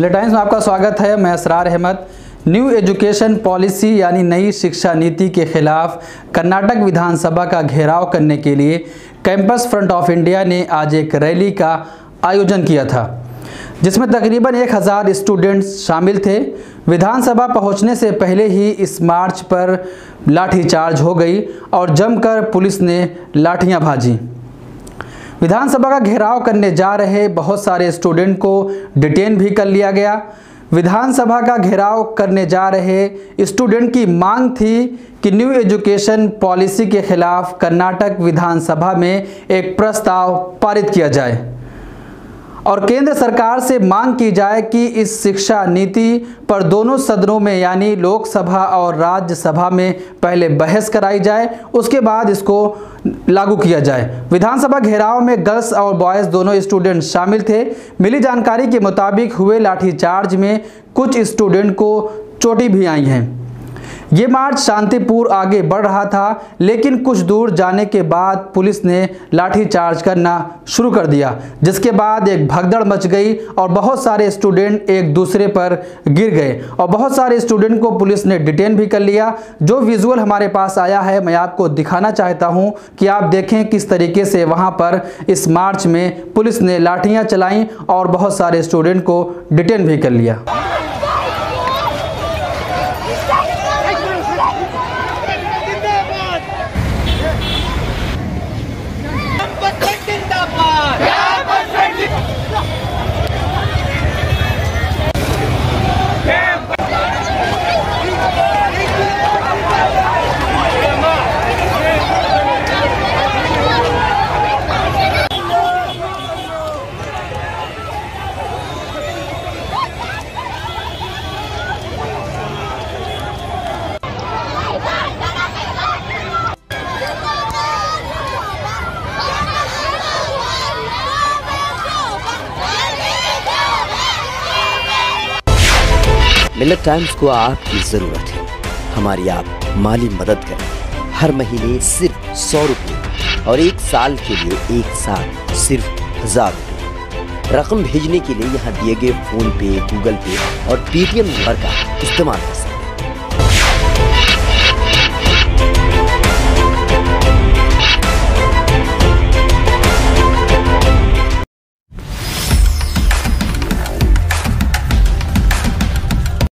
मिलिट times में आपका स्वागत है। मैं Asrar Ahmad. New education policy यानी नई शिक्षा नीति के खिलाफ कर्नाटक विधानसभा का घेराव करने के लिए कैंपस फ्रंट ऑफ इंडिया ने आज एक रैली का आयोजन किया था, जिसमें तकरीबन 1000 स्टूडेंट्स शामिल थे। विधानसभा पहुंचने से पहले ही इस मार्च पर लाठीचार्ज हो गई और जमकर पुलिस ने लाठियां भाजी। विधानसभा का घेराव करने जा रहे बहुत सारे स्टूडेंट को डिटेन भी कर लिया गया। विधानसभा का घेराव करने जा रहे स्टूडेंट की मांग थी कि न्यू एजुकेशन पॉलिसी के खिलाफ कर्नाटक विधानसभा में एक प्रस्ताव पारित किया जाए और केंद्र सरकार से मांग की जाए कि इस शिक्षा नीति पर दोनों सदनों में यानी लोकसभा और राज्यसभा में पहले बहस कराई जाए, उसके बाद इसको लागू किया जाए। विधानसभा घेराव में गर्ल्स और बॉयज़ दोनों स्टूडेंट शामिल थे। मिली जानकारी के मुताबिक हुए लाठीचार्ज में कुछ स्टूडेंट को चोटें भी आई हैं। ये मार्च शांतिपूर्ण आगे बढ़ रहा था, लेकिन कुछ दूर जाने के बाद पुलिस ने लाठीचार्ज करना शुरू कर दिया, जिसके बाद एक भगदड़ मच गई और बहुत सारे स्टूडेंट एक दूसरे पर गिर गए और बहुत सारे स्टूडेंट को पुलिस ने डिटेन भी कर लिया। जो विजुअल हमारे पास आया है मैं आपको दिखाना चाहता हूं कि आप देखें किस तरीके से वहां पर इस मार्च में पुलिस ने लाठियाँ चलाईं और बहुत सारे स्टूडेंट को डिटेन भी कर लिया। मिलिट टाइम्स को आपकी जरूरत है, हमारी आप माली मदद करें। हर महीने सिर्फ 100 रुपये और 1 साल के लिए एक साथ सिर्फ 1000 रुपये। रकम भेजने के लिए यहाँ दिए गए फोन पे, गूगल पे और पेटीएम नंबर का इस्तेमाल कर सकते हैं।